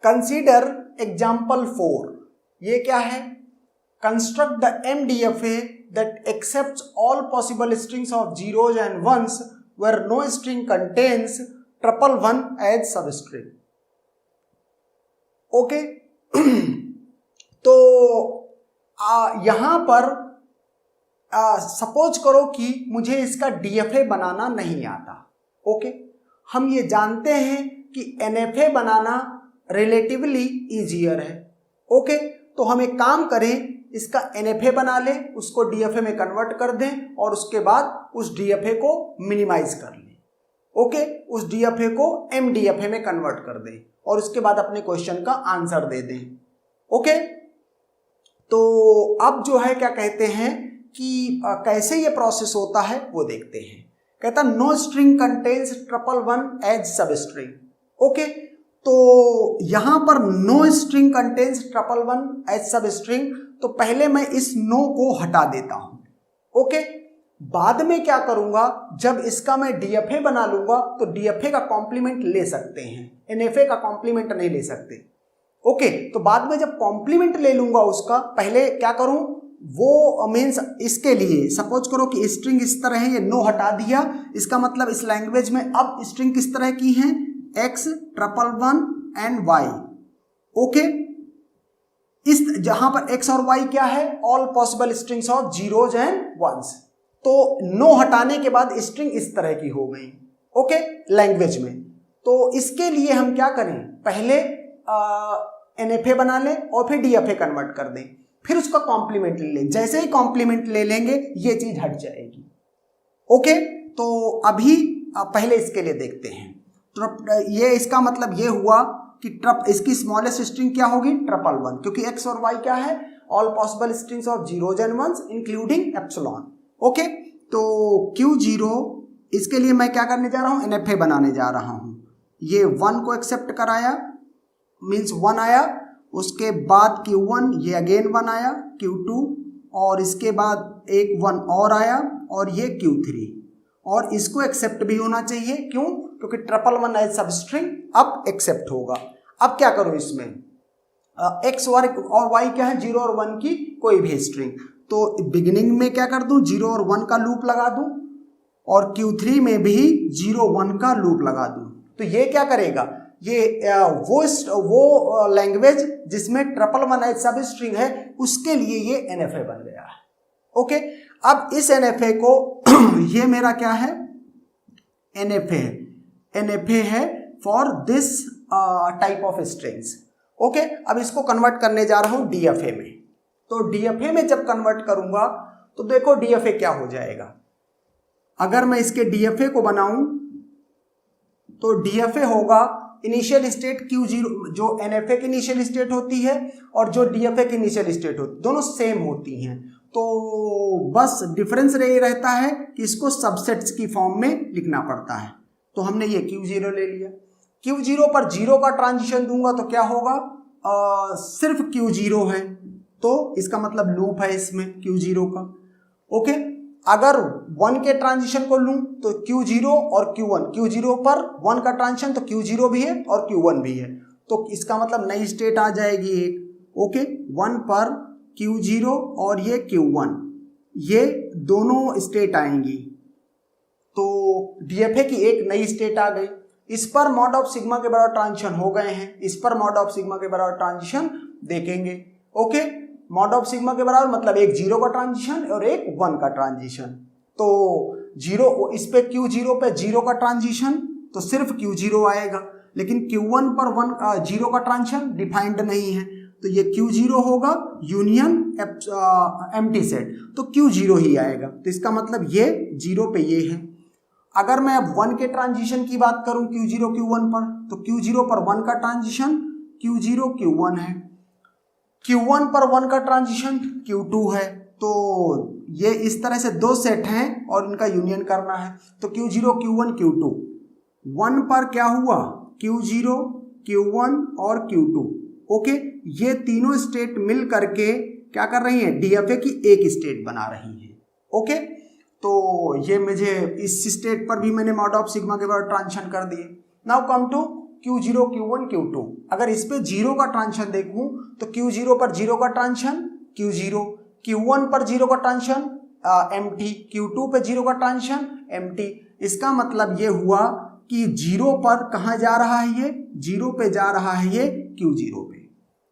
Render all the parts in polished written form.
Consider example 4। ये क्या है? Construct the MDFA that accepts all possible strings of zeros and ones where no string contains triple one as substring। Okay तो यहां पर suppose करो कि मुझे इसका DFA बनाना नहीं आता। ओके हम ये जानते हैं कि NFA बनाना रिलेटिवली ईजियर है। ओके तो हम एक काम करें, इसका NFA बना लें, उसको DFA में कन्वर्ट कर दें और उसके बाद उस DFA को मिनिमाइज कर लें। ओके उस DFA को MDFA में कन्वर्ट कर दें और उसके बाद अपने क्वेश्चन का आंसर दे दें। ओके तो अब जो है क्या कहते हैं कि कैसे ये प्रोसेस होता है वो देखते हैं। कहता no string contains triple one as substring. Okay तो यहां पर no string contains triple one as substring, तो पहले मैं इस नो को हटा देता हूं। ओके बाद में क्या करूंगा, जब इसका मैं DFA बना लूंगा तो DFA का कॉम्प्लीमेंट ले सकते हैं, NFA का कॉम्प्लीमेंट नहीं ले सकते। ओके तो बाद में जब कॉम्प्लीमेंट ले लूंगा उसका, पहले क्या करूं, वो मीन्स इसके लिए सपोज करो कि स्ट्रिंग इस तरह है, ये नो हटा दिया, इसका मतलब इस लैंग्वेज में अब स्ट्रिंग किस तरह की है, X triple one and Y। Okay इस जहां पर X और Y क्या है, all possible strings of zeros and ones. तो नो हटाने के बाद स्ट्रिंग इस तरह की हो गई। ओके लैंग्वेज में। तो इसके लिए हम क्या करें, पहले NFA बना लें और फिर DFA कन्वर्ट कर दें, फिर उसका कॉम्प्लीमेंट ले लें। जैसे ही कॉम्प्लीमेंट ले लेंगे ये चीज हट जाएगी। ओके तो अभी पहले इसके लिए देखते हैं। ये इसका मतलब ये हुआ कि इसकी स्मॉलेस्ट स्ट्रिंग क्या होगी, ट्रिपल वन, क्योंकि X और Y क्या है, all possible strings of zeros and ones including epsilon. Okay तो Q0 इसके लिए मैं क्या करने जा रहा हूं, NFA बनाने जा रहा हूं। ये 1 को एक्सेप्ट कराया, मीन्स 1 आया, उसके बाद Q1, ये अगेन 1 आया, Q2 और इसके बाद एक 1 और आया और ये Q3, और इसको एक्सेप्ट भी होना चाहिए। क्यों, क्योंकि triple one as substring अब एक्सेप्ट होगा। अब क्या करूं इसमें, X और Y क्या है, 0 और 1 की कोई भी स्ट्रिंग, तो बिगिनिंग में क्या कर दूं, 0 और 1 का लूप लगा दूं और Q3 में भी 0 1 का लूप लगा दूं। तो ये क्या करेगा, ये वो लैंग्वेज जिसमें triple one as substring है उसके लिए ये NFA बन गया है। ओके अब इस NFA को ये मेरा क्या है, NFA है for this type of strings. Okay अब इसको कन्वर्ट करने जा रहा हूं DFA में। तो DFA में जब कन्वर्ट करूंगा तो देखो DFA क्या हो जाएगा। अगर मैं इसके DFA को बनाऊं तो DFA होगा इनिशियल स्टेट Q0, जो NFA की इनिशियल स्टेट होती है और जो DFA की इनिशियल स्टेट होती है दोनों सेम होती हैं। तो बस डिफरेंस ये रहता है कि इसको सबसेट्स की फॉर्म में लिखना पड़ता है। तो हमने ये Q0 ले लिया, Q0 पर 0 का ट्रांजिशन दूंगा तो क्या होगा, सिर्फ Q0 है, तो इसका मतलब लूप है इसमें Q0 का। ओके अगर 1 के ट्रांजिशन को लूं तो Q0 और Q1, Q0 पर 1 का ट्रांजिशन तो Q0 भी है और Q1 भी है, तो इसका मतलब नई स्टेट आ जाएगी एक। ओके 1 पर Q0 और ये Q1, ये दोनों स्टेट आएंगी, तो DFA की एक नई स्टेट आ गई। इस पर मॉड ऑफ सिग्मा के बराबर ट्रांजिशन हो गए हैं, इस पर मॉड ऑफ सिग्मा के बराबर ट्रांजिशन देखेंगे। ओके मॉड ऑफ सिग्मा के बराबर मतलब एक 0 का ट्रांजिशन और एक 1 का ट्रांजिशन। तो 0 इस पे Q0 पे 0 का ट्रांजिशन तो सिर्फ Q0 आएगा, लेकिन Q1 पर 0 का ट्रांजिशन डिफाइंड नहीं है, तो ये Q0 होगा यूनियन एम्प्टी सेट, तो Q0 ही आएगा। तो इसका मतलब ये 0 पे ये है। अगर मैं अब 1 के ट्रांजिशन की बात करूं Q0 Q1 पर, तो Q0 पर 1 का ट्रांजिशन Q0 Q1 है, Q1 पर 1 का ट्रांजिशन Q2 है। तो ये इस तरह से दो सेट हैं और इनका यूनियन करना है, तो Q0 Q1 Q2, 1 पर क्या हुआ Q0 Q1 और Q2। ओके ये तीनों स्टेट मिल करके क्या कर रही हैं, DFA की एक स्टेट बना रही हैं। ओके तो ये मुझे इस स्टेट पर भी मैंने मॉड ऑफ सिग्मा के बराबर ट्रांजिशन कर दिए। Now come to Q0 Q1 Q2। अगर इस पे जीरो का ट्रांजिशन देखूं तो Q0 पर जीरो का ट्रांजिशन Q0, Q1 पर जीरो का ट्रांजिशन MT, Q2 पे जीरो का ट्रांजिशन MT। इसका मतलब ये हुआ कि जीरो पर कहाँ जा रहा है, ये जीरो पे जा रहा है, ये Q0 पे।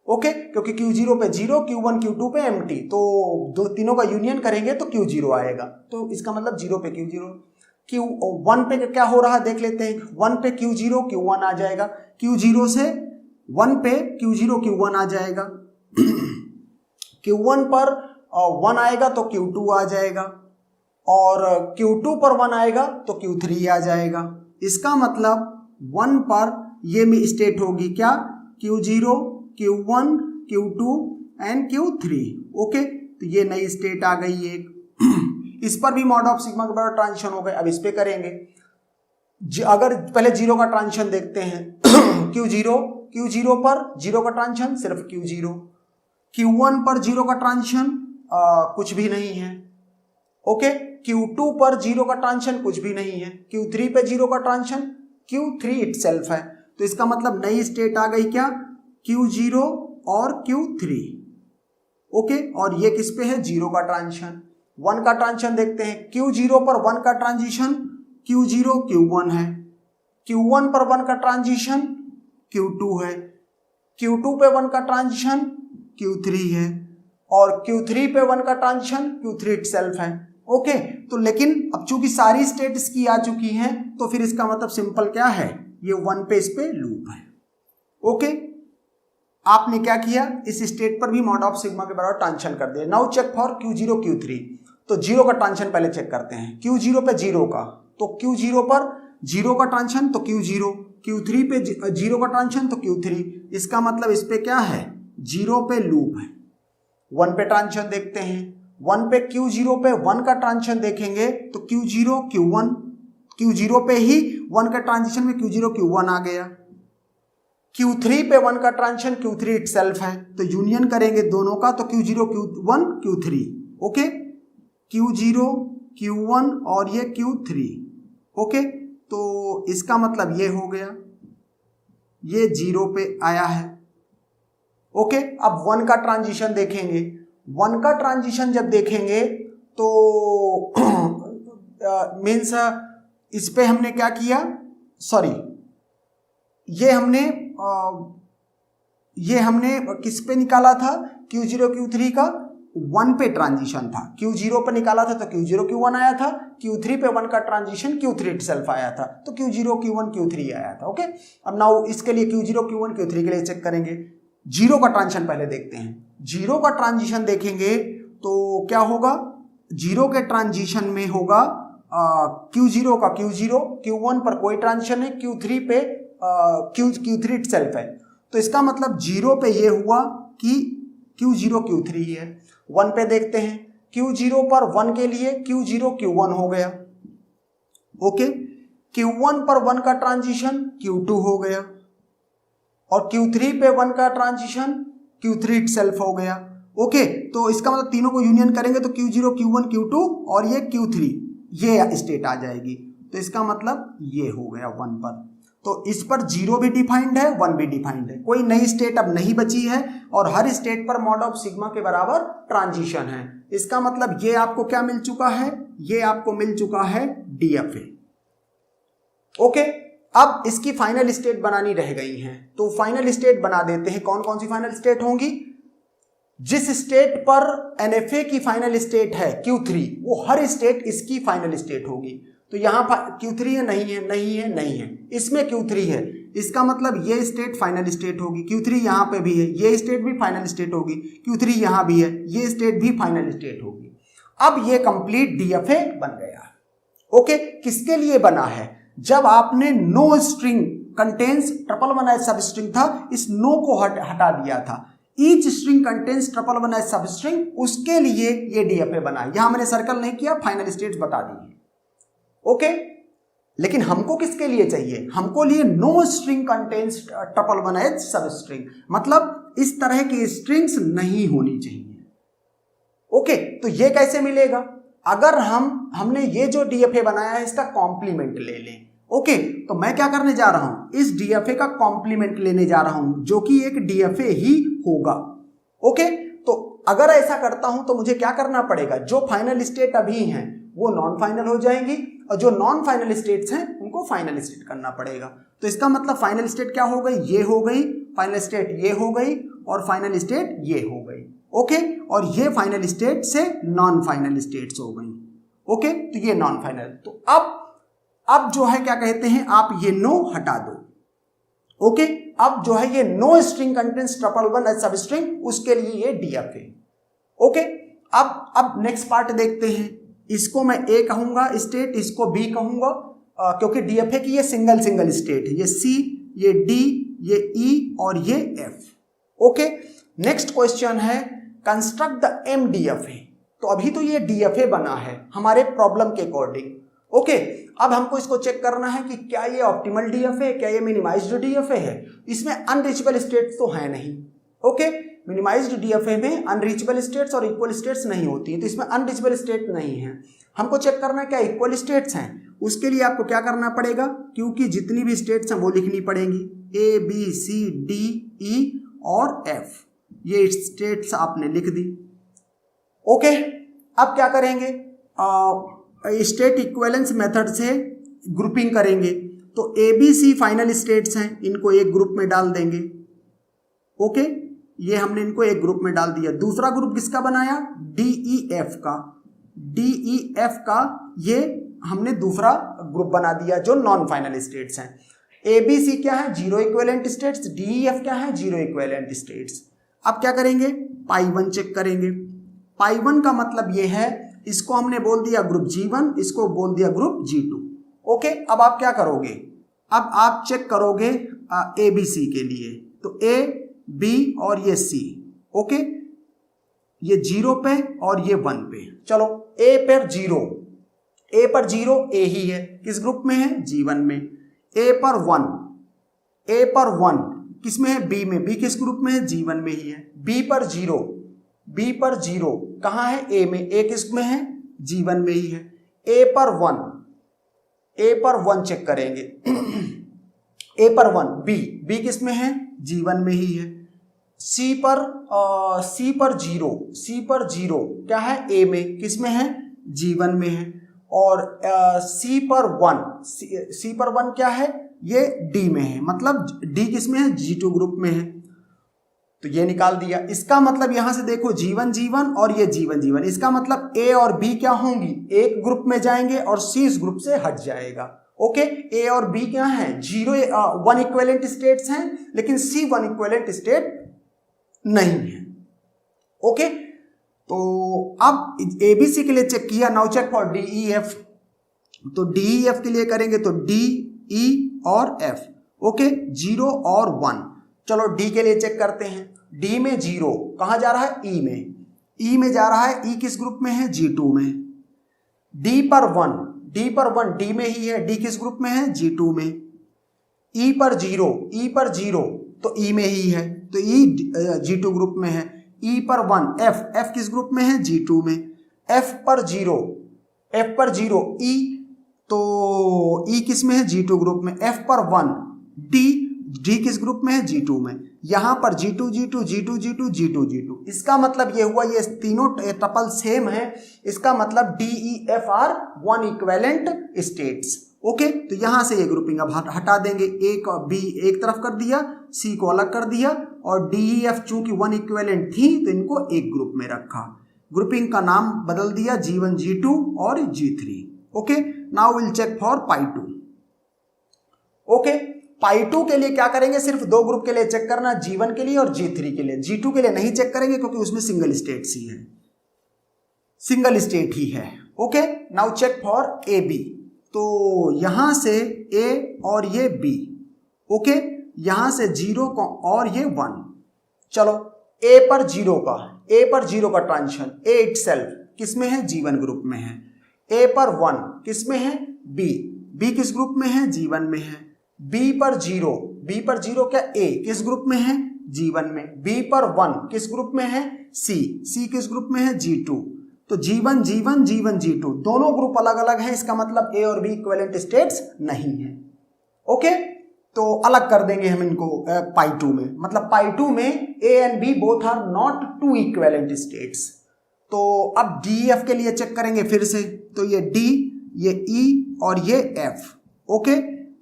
ओके, क्योंकि Q0 पे जीरो, Q1 Q2 पे MT, तो दो तीनों का यूनियन करेंगे तो Q0 आएगा। तो इसका मतलब जीरो पे Q0, Q1 पे क्या हो रहा है देख लेते हैं। 1 पे Q0 Q1 आ जाएगा, Q0 से 1 पे Q0 Q1 आ जाएगा, Q1 पर 1 आएगा तो Q2 आ जाएगा, और Q2 पर 1 आएगा तो Q3 आ जाएगा। इसका मतलब 1 पर ये में स्टेट होगी क्या, Q0 Q1 Q2 and Q3। Okay, तो ये नई स्टेट आ गई एक। इस पर भी मॉड ऑफ सिग्मा के बराबर ट्रांजिशन हो गए। अब इस पे करेंगे, अगर पहले जीरो का ट्रांजिशन देखते हैं Q0 पर जीरो का ट्रांजिशन सिर्फ Q0, Q1 पर जीरो का ट्रांजिशन कुछ भी नहीं है। ओके, Q2 पर जीरो का ट्रांजिशन कुछ भी नहीं है, Q3 पे जीरो का ट्रांजिशन Q3 इटसेल्फ है। तो इसका मतलब नई स्टेट आ गई क्या, Q0 और Q3। ओके, और ये किस पे है, जीरो का ट्रांजिशन। 1 का ट्रांजिशन देखते हैं, Q0 पर 1 का ट्रांजिशन Q0 Q1 है, Q1 पर 1 का ट्रांजिशन Q2 है, Q2 पे 1 का ट्रांजिशन Q3 है, और Q3 पे 1 का ट्रांजिशन Q3 इटसेल्फ है। ओके, तो लेकिन अब चूंकि सारी स्टेट इसकी आ चुकी हैं तो फिर इसका मतलब सिंपल क्या है, ये 1 पे इस पे लूप है। ओके, आपने क्या किया, इस स्टेट पर भी मॉड ऑफ सिग्मा के बराबर ट्रांजिशन कर दिया। Now check for Q0 Q3। तो जीरो का ट्रांजिशन पहले चेक करते हैं, Q0 पे जीरो का, तो Q0 पर जीरो का ट्रांजिशन तो Q0, Q3 पे जीरो का ट्रांजिशन तो Q3। इसका मतलब इस पे क्या है, जीरो पे लूप है। 1 पे ट्रांजिशन देखते हैं, 1 पे Q0 पे 1 का ट्रांजिशन देखेंगे तो Q0 Q1, Q0 पे ही 1 का ट्रांजिशन में Q0 Q1 आ गया। Q3 पे 1 का ट्रांजिशन Q3 इटसेल्फ है, तो यूनियन करेंगे दोनों का तो Q0 Q1 Q3। Okay, Q0 Q1 और ये Q3। ओके, तो इसका मतलब ये हो गया, ये जीरो पे आया है। ओके, अब 1 का ट्रांजिशन देखेंगे, 1 का ट्रांजिशन जब देखेंगे तो मीन्स इस पे हमने क्या किया, सॉरी ये हमने किस पे निकाला था, Q0 Q3 का 1 पे ट्रांजिशन था, Q0 पे निकाला था तो Q0 Q1 आया था, Q3 पे 1 का ट्रांजिशन Q3 इटसेल्फ आया था, तो Q0 Q1 Q3 आया था। ओके, अब नाउ इसके लिए Q0 Q1 Q3 के लिए चेक करेंगे। जीरो का ट्रांजिशन पहले देखते हैं, जीरो का ट्रांजिशन देखेंगे तो क्या होगा, जीरो के ट्रांजिशन में होगा Q0 का Q0, Q1 पर कोई ट्रांजिशन है, Q3 पे Q3 इटसेल्फ है। तो इसका मतलब जीरो पे ये हुआ कि Q0 Q3 है। 1 पे देखते हैं, Q0 पर 1 के लिए Q0 Q1 हो गया। ओके, Q1 पर 1 का ट्रांजिशन Q2 हो गया, और Q3 पे 1 का ट्रांजिशन Q3 इटसेल्फ हो गया। ओके, तो इसका मतलब तीनों को यूनियन करेंगे तो Q0 Q1 Q2 और ये Q3, ये स्टेट आ जाएगी। तो इसका मतलब ये हो गया 1 पर। तो इस पर जीरो भी डिफाइंड है, 1 भी डिफाइंड है, कोई नई स्टेट अब नहीं बची है, और हर स्टेट पर मॉड ऑफ सिग्मा के बराबर ट्रांजिशन है। इसका मतलब ये आपको क्या मिल चुका है, ये आपको मिल चुका है DFA। ओके, अब इसकी फाइनल स्टेट बनानी रह गई हैं, तो फाइनल स्टेट बना देते हैं। कौन कौन सी फाइनल स्टेट होंगी, जिस स्टेट पर NFA की फाइनल स्टेट है Q3, वो हर स्टेट इसकी फाइनल स्टेट होगी। तो यहां Q3 है, नहीं है, नहीं है, नहीं है, इसमें Q3 है, इसका मतलब ये स्टेट फाइनल स्टेट होगी। Q3 यहां पे भी है, ये स्टेट भी फाइनल स्टेट होगी, Q3 यहां भी है, ये स्टेट भी फाइनल स्टेट होगी। अब ये कंप्लीट DFA बन गया। ओके, किसके लिए बना है, जब आपने no string contains triple one as substring था, इस नो को हटा दिया था, each string contains triple one as substring, उसके लिए ये DFA बना। यहां मैंने सर्कल नहीं किया, फाइनल स्टेट्स बता दी है। ओके, लेकिन हमको किसके लिए चाहिए, हमको लिए no string contains triple one as substring, मतलब इस तरह की स्ट्रिंग्स नहीं होनी चाहिए। ओके, तो ये कैसे मिलेगा, अगर हमने ये जो DFA बनाया है इसका कॉम्प्लीमेंट ले लें। ओके, तो मैं क्या करने जा रहा हूं, इस डीएफए का कॉम्प्लीमेंट लेने जा रहा हूं जो कि एक डीएफए ही होगा। ओके, तो अगर ऐसा करता हूं तो मुझे क्या करना पड़ेगा, जो फाइनल स्टेट अभी हैं वो नॉन फाइनल हो जाएंगी और जो नॉन फाइनल स्टेट्स हैं उनको फाइनल स्टेट करना पड़ेगा। तो इसका मतलब फाइनल स्टेट क्या हो गई, ये हो गई, फाइनल स्टेट ये हो गई और फाइनल स्टेट ये हो गई। ओके, और ये फाइनल स्टेट से नॉन फाइनल स्टेट्स हो गई। ओके, तो ये नॉन फाइनल। तो अब जो है क्या कहते हैं, आप ये नो हटा दो। ओके, अब जो है ये no string contents triple one as substring, उसके लिए ये डीएफए। ओके, अब नेक्स्ट पार्ट देखते हैं। इसको मैं ए कहूंगा स्टेट, इसको बी कहूंगा, क्योंकि डीएफए की ये सिंगल स्टेट है, ये सी, ये डी, ये ई और ये एफ। ओके, नेक्स्ट क्वेश्चन है कंस्ट्रक्ट द एमडीएफए। तो अभी तो ये डीएफए बना है हमारे प्रॉब्लम के अकॉर्डिंग। ओके, अब हमको इसको चेक करना है कि क्या ये ऑप्टिमल डीएफए है, क्या ये मिनिमाइज्ड डीएफए है। इसमें अनरीचेबल स्टेट्स तो है नहीं। ओके, मिनिमाइज्ड डीएफए में अनरीचेबल स्टेट्स और इक्वल स्टेट्स नहीं होती हैं, तो इसमें अनरीचेबल स्टेट नहीं है। हमको चेक करना है क्या इक्वल स्टेट्स हैं। उसके लिए आपको क्या करना पड़ेगा, क्योंकि जितनी भी स्टेट्स हैं वो लिखनी पड़ेंगी, ए बी सी डी ई और एफ, ये स्टेट्स आपने लिख दी। ओके, अब क्या करेंगे, स्टेट इक्विवेलेंस मेथड से ग्रुपिंग करेंगे। तो A B C final states हैं, इनको एक ग्रुप में डाल देंगे। ओके, ये हमने इनको एक ग्रुप में डाल दिया। दूसरा ग्रुप किसका बनाया, डी ई एफ का। डी ई एफ का ये हमने दूसरा ग्रुप बना दिया जो नॉन फाइनल स्टेट्स हैं। ए बी सी क्या है, zero equivalent states, D E F क्या है, जीरो इक्विवेलेंट स्टेट्स। अब क्या करेंगे, पाई वन चेक करेंगे। पाई वन का मतलब ये है, इसको हमने बोल दिया ग्रुप G1, इसको बोल दिया ग्रुप G2। ओके, अब आप क्या करोगे, अब आप चेक करोगे ए बी सी के लिए। तो ए बी और ये सी, ओके, ये 0 पे और ये 1 पे। चलो ए पर 0, ए पर 0 ए ही है, किस ग्रुप में है, G1 में। ए पर 1, ए पर 1 किस में है, बी में। बी किस ग्रुप में है, G1 में ही है। बी पर 0, बी पर 0 कहाँ है, ए में। ए किस में है, G1 में ही है। ए पर 1, ए पर 1 चेक करेंगे ए पर 1 बी, बी किस में है, G1 में ही है। सी पर 0, सी पर 0 क्या है, ए में, किस में है, G1 में है। और सी पर 1, सी पर 1 क्या है, ये डी में है, मतलब डी किस में है, G2 ग्रुप में है। तो ये निकाल दिया। इसका मतलब यहां से देखो G1 और ये G1, इसका मतलब ए और बी क्या होंगी, एक ग्रुप में जाएंगे और सी इस ग्रुप से हट जाएगा। ओके, ए और बी क्या है, 1 इक्विवेलेंट स्टेट्स हैं, लेकिन सी 1 इक्विवेलेंट स्टेट नहीं है। ओके, तो अब ए बी सी के लिए चेक किया, now check for D E F. तो डी ई एफ के लिए करेंगे तो डी ई और एफ। ओके, 0 और 1। चलो डी के लिए चेक करते हैं। डी में 0 कहाँ जा रहा है, ई में। ई में जा रहा है, ई किस ग्रुप में है, G2 में। डी पर 1, डी पर 1 डी में ही है, डी किस ग्रुप में है, G2 में। ई पर 0, ई पर 0 तो ई में ही है, तो ई G2 ग्रुप में है। ई पर 1 एफ, एफ किस ग्रुप में है, G2 में। एफ पर 0, एफ पर 0 ई, तो ई किस में है, G2 ग्रुप में। एफ पर 1 डी, डी किस ग्रुप में है, G2 में। यहां पर G2 G2 G2 G2 G2 G2, इसका मतलब ये हुआ, ये तीनों टपल सेम है। इसका मतलब D E F R 1 equivalent states. Okay, तो यहां से ये ग्रुपिंग अब हटा देंगे। ए का बी एक तरफ कर दिया, सी को अलग कर दिया, और डी ई एफ चूंकि 1 इक्विवेलेंट थी तो इनको एक ग्रुप में रखा। ग्रुपिंग का नाम बदल दिया, G1 G2 और G3। Okay, now will check for pi 2। Okay, pi 2 के लिए क्या करेंगे, सिर्फ 2 ग्रुप के लिए चेक करना, G1 के लिए और G3 के लिए। G2 के लिए नहीं चेक करेंगे क्योंकि उसमें सिंगल स्टेट्स ही है, सिंगल स्टेट ही है। Okay, now check for A B. तो यहां से ए और ये बी, ओके, यहां से 0 और ये 1। चलो ए पर 0 का, ए पर 0 का ट्रांजिशन, ए इटसेल्फ किस में है, G1 ग्रुप में है। ए पर 1 किस में है, बी, बी किस ग्रुप में है, G1 में है। बी पर 0, बी पर 0 क्या, ए किस ग्रुप में है, G1 में। बी पर 1 किस ग्रुप में है, सी, सी किस ग्रुप में है, G2। तो G1 G1 G1 G2 दोनों ग्रुप अलग अलग हैं, इसका मतलब A और B इक्विवेलेंट स्टेट्स नहीं है। ओके, तो अलग कर देंगे हम इनको पाई 2 में, मतलब पाई 2 में A and B both are not two equivalent states. तो अब DEF के लिए चेक करेंगे फिर से, तो ये D, ये E और ये F। ओके,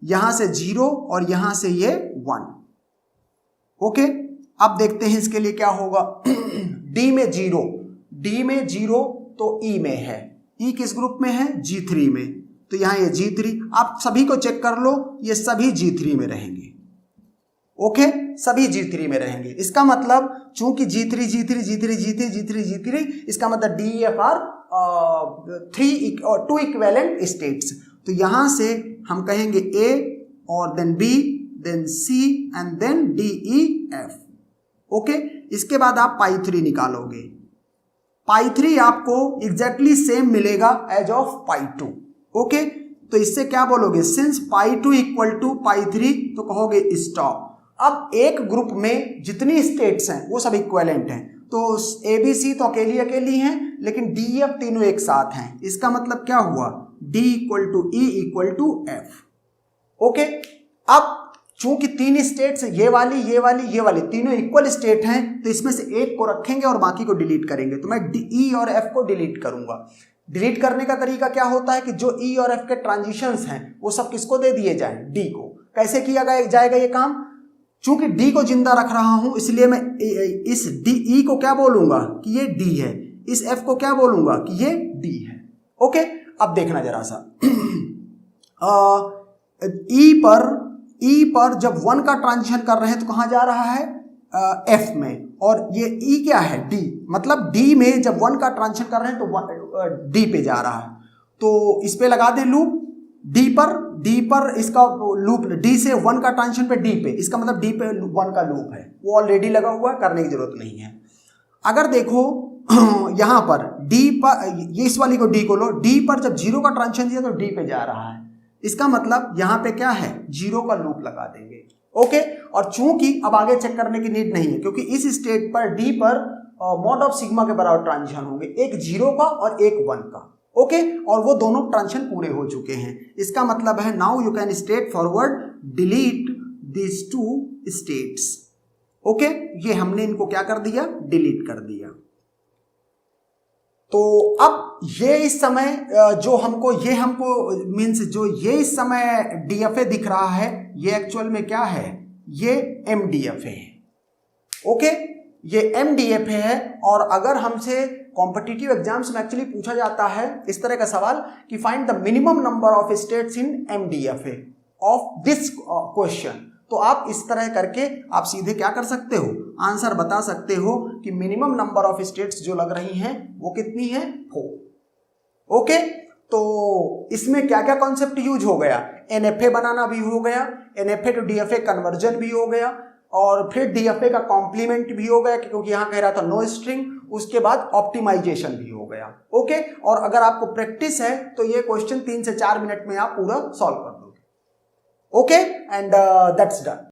यहां से 0 और यहां से ये 1। ओके, अब देखते हैं इसके लिए क्या होगा। D में 0 तो E में है, E किस ग्रुप में है, G3 में, तो यहां ये G3, आप सभी को चेक कर लो, ये सभी G3 में रहेंगे। ओके, सभी G3 में रहेंगे। इसका मतलब चूंकि G3 G3 G3 G3 G3 G3, इसका मतलब DEF आर 2 इक्विवेलेंट स्टेट्स। तो यहां से हम कहेंगे A और then B then C and then DEF। Okay, इसके बाद आप पाई 3 निकालोगे, पाई 3 आपको एग्जैक्टली सेम मिलेगा एज ऑफ पाई 2। ओके, तो इससे क्या बोलोगे, since pi 2 equal to pi 3, तो कहोगे स्टॉप। अब एक ग्रुप में जितनी स्टेट्स हैं वो सब इक्विवेलेंट हैं, तो ABC तो अकेली अकेली हैं, लेकिन DEF तीनों एक साथ हैं। इसका मतलब क्या हुआ, D equal to E equal to F। Okay, अब चूंकि 3 स्टेट्स, ये वाली तीनों इक्वल स्टेट हैं, तो इसमें से एक को रखेंगे और बाकी को डिलीट करेंगे। तो मैं E और F को डिलीट करूंगा। डिलीट करने का तरीका क्या होता है कि जो E और F के ट्रांजिशंस हैं वो सब किसको दे दिए जाएं, D को। कैसे किया जाएगा ये काम, चूंकि D को जिंदा रख रहा हूं इसलिए मैं इस E को क्या बोलूंगा कि ये D है, इस F को क्या बोलूंगा कि ये D है। ओके, अब देखना जरा सा, E पर जब 1 का ट्रांजिशन कर रहे हैं तो कहां जा रहा है, F में, और ये E क्या है, D, मतलब D में जब 1 का ट्रांजिशन कर रहे हैं तो D पे जा रहा है। तो इस पे लगा दे लूप, D पर इसका लूप, D से 1 का ट्रांजिशन पे D पे, इसका मतलब D पे 1 का लूप है, वो ऑलरेडी लगा हुआ है, करने की जरूरत नहीं है। अगर देखो यहां पर D पर, ये इस वाली को D को लो, D पर जब 0 का ट्रांजिशन दिया तो D पे जा रहा है, इसका मतलब यहां पे क्या है, 0 का लूप लगा देंगे। ओके, और चूंकि अब आगे चेक करने की नीड नहीं है, क्योंकि इस स्टेट पर D पर मॉड ऑफ सिग्मा के बराबर ट्रांजिशन होंगे, एक 0 का और एक 1 का। ओके, और वो दोनों ट्रांजिशन पूरे हो चुके हैं। इसका मतलब है now you can straight forward delete this 2 states. Okay, ये हमने इनको क्या कर दिया, डिलीट कर दिया। तो अब ये इस समय जो हमको मीन्स जो ये इस समय DFA दिख रहा है, ये एक्चुअल में क्या है, ये MDFA है। ओके, ये MDFA है। और अगर हमसे कॉम्पिटिटिव एग्जाम्स में एक्चुअली पूछा जाता है इस तरह का सवाल कि find the minimum number of states in MDFA of this question, तो आप इस तरह करके आप सीधे क्या कर सकते हो, आंसर बता सकते हो कि मिनिमम नंबर ऑफ स्टेट्स जो लग रही हैं वो कितनी है, 4। ओके, तो इसमें क्या क्या कॉन्सेप्ट यूज हो गया, NFA बनाना भी हो गया, NFA टू DFA कन्वर्जन भी हो गया, और फिर DFA का कॉम्प्लीमेंट भी हो गया, क्योंकि यहां कह रहा था नो स्ट्रिंग, उसके बाद ऑप्टिमाइजेशन भी हो गया। ओके, और अगर आपको प्रैक्टिस है तो ये क्वेश्चन 3 से 4 मिनट में आप पूरा सॉल्व कर दोगे। Okay, and that's done.